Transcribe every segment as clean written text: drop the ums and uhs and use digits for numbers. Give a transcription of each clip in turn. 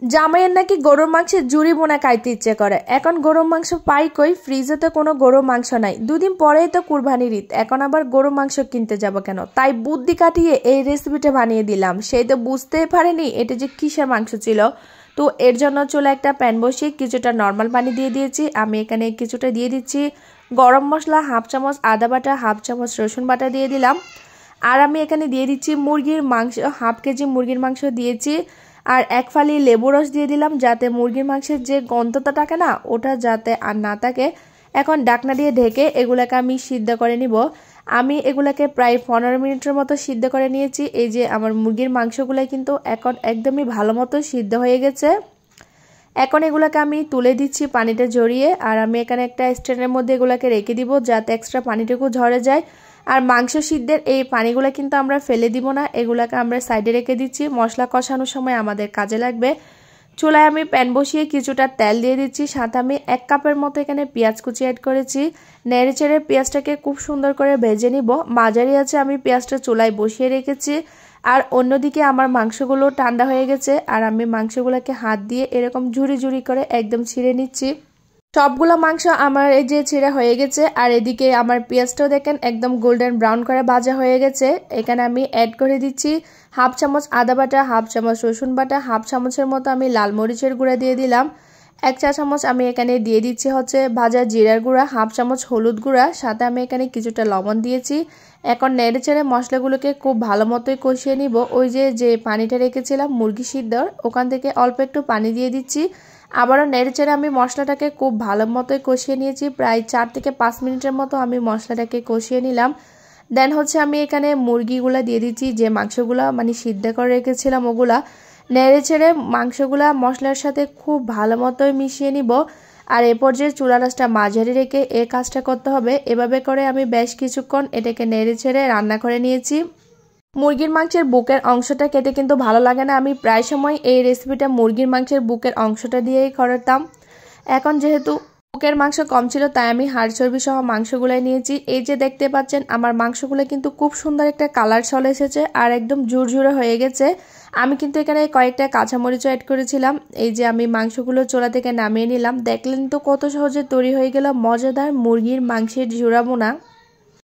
জামাইয়ের নাকি গরুর মাংসের জুড়ি বোনা খাইতে ইচ্ছে করে। এখন গরুর মাংস পাই কই? ফ্রিজে তো কোনো গরুর মাংস নাই। দুদিন পরেই তো কুরবানির ঈদ, এখন আবার গরুর মাংস কিনতে যাব কেন? তাই বুদ্ধি কাটিয়ে এই রেসিপিটা বানিয়ে দিলাম। সেই তো বুঝতেই পারেনি এটা যে কিসের মাংস ছিল। তো এর জন্য চলে একটা প্যান বসিয়ে কিছুটা নর্মাল পানি দিয়ে দিয়েছি। আমি এখানে কিছুটা দিয়ে দিচ্ছি গরম মশলা, হাফ চামচ আদা বাটা, হাফ চামচ রসুন বাটা দিয়ে দিলাম। আর আমি এখানে দিয়ে দিচ্ছি মুরগির মাংস, হাফ কেজি মুরগির মাংস দিয়েছি। আর এক ফালি লেবু রস দিয়ে দিলাম, যাতে মুরগির মাংসের যে গন্ধটা থাকে না ওটা যাতে আর না থাকে। এখন ঢাকনা দিয়ে ঢেকে এগুলাকে আমি সিদ্ধ করে নিব। আমি এগুলাকে প্রায় 15 মিনিটের মতো সিদ্ধ করে নিয়েছি। এই যে আমার মুরগির মাংসগুলো কিন্তু এখন একদমই ভালো মতো সিদ্ধ হয়ে গেছে। এখন এগুলাকে আমি তুলে দিচ্ছি পানিটা ঝরিয়ে। আর আমি এখানে একটা স্ট্যান্ডের মধ্যে এগুলাকে রেখে দিব যাতে এক্সট্রা পানিটুকু ঝরে যায়। আর মাংস সিদ্ধের এই পানিগুলো কিন্তু আমরা ফেলে দিব না, এগুলাকে আমরা সাইডে রেখে দিচ্ছি, মশলা কষানোর সময় আমাদের কাজে লাগবে। চুলায় আমি প্যান বসিয়ে কিছুটা তেল দিয়ে দিচ্ছি, সাথে আমি 1 কাপের মতো এখানে পেঁয়াজ কুচি অ্যাড করেছি। নেড়ে চেড়ে পেঁয়াজটাকে খুব সুন্দর করে ভেজে নিব। মাঝারি আছে আমি পেঁয়াজটা চুলায় বসিয়ে রেখেছি। আর অন্যদিকে আমার মাংসগুলো ঠান্ডা হয়ে গেছে, আর আমি মাংসগুলোকে হাত দিয়ে এরকম ঝুরি ঝুরি করে একদম ছিঁড়ে নিচ্ছি। সবগুলো মাংস আমার এই যে ছিঁড়া হয়ে গেছে। আর এদিকে আমার পেঁয়াজটাও দেখেন একদম গোল্ডেন ব্রাউন করে ভাজা হয়ে গেছে। এখানে আমি অ্যাড করে দিচ্ছি হাফ চামচ আদা বাটা, হাফ চামচ রসুন বাটা, হাফ চামচের মতো আমি লাল মরিচের গুঁড়া দিয়ে দিলাম। 1 চা চামচ আমি এখানে দিয়ে দিচ্ছি হচ্ছে ভাজা জিরার গুঁড়া, হাফ চামচ হলুদ গুঁড়া, সাথে আমি এখানে কিছুটা লবণ দিয়েছি। এখন নেড়ে চেড়ে মশলাগুলোকে খুব ভালো মতোই কষিয়ে নিব। ওই যে পানিটা রেখেছিলাম মুরগি সিদ্ধর, ওখান থেকে অল্প একটু পানি দিয়ে দিচ্ছি। আবারও নেড়েচেড়ে আমি মশলাটাকে খুব ভালো মতোই কষিয়ে নিয়েছি। প্রায় 4 থেকে 5 মিনিটের মতো আমি মশলাটাকে কষিয়ে নিলাম। দেন হচ্ছে আমি এখানে মুরগিগুলা দিয়ে দিচ্ছি, যে মাংসগুলা মানে সিদ্ধ করে রেখেছিলাম ওগুলা। নেড়েচেড়ে মাংসগুলা মশলার সাথে খুব ভালো মতোই মিশিয়ে নিব। আর এ পর্যায়ে চুলা আঁচটা মাঝারি রেখে এই কাজটা করতে হবে। এভাবে করে আমি বেশ কিছুক্ষণ এটাকে নেড়েচেড়ে রান্না করে নিয়েছি। মুরগির মাংসের বুকের অংশটা খেতে কিন্তু ভালো লাগে না, আমি প্রায় সময় এই রেসিপিটা মুরগির মাংসের বুকের অংশটা দিয়েই করতাম। এখন যেহেতু বুকের মাংস কম ছিল তাই আমি হাড় চর্বি সহ মাংসগুলাই নিয়েছি। এই যে দেখতে পাচ্ছেন আমার মাংসগুলো কিন্তু খুব সুন্দর একটা কালার চলে এসেছে আর একদম ঝুরঝুরে হয়ে গেছে। আমি কিন্তু এখানে কয়েকটা কাঁচামরিচ অ্যাড করেছিলাম। এই যে আমি মাংসগুলো চুলা থেকে নামিয়ে নিলাম। দেখলেন তো কত সহজে তৈরি হয়ে গেল মজাদার মুরগির মাংসের ঝুরা বোনা।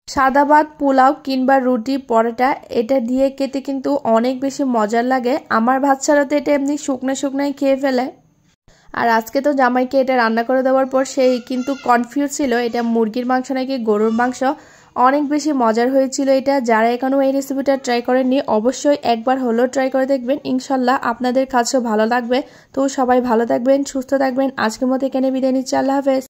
সাদা ভাত, পোলাও কিংবা রুটি, পরোটা এটা দিয়ে খেতে কিন্তু অনেক বেশি মজার লাগে। আমার বাচ্চারা তো এটা এমনি শুকনো শুকনোই খেয়ে ফেলে। আর আজকে তো জামাইকে এটা রান্না করে দেওয়ার পর সেই কিন্তু কনফিউজ ছিল এটা মুরগির মাংস নাকি গরুর মাংস। অনেক বেশি মজার হয়েছিল এটা। যারা এখনও এই রেসিপিটা ট্রাই করেননি অবশ্যই একবার হলেও ট্রাই করে দেখবেন, ইনশাল্লাহ আপনাদের কাছেও ভালো লাগবে। তো সবাই ভালো থাকবেন, সুস্থ থাকবেন। আজকের মতো এখানে বিদায় নিচ্ছি, আল্লাহ হাফেজ।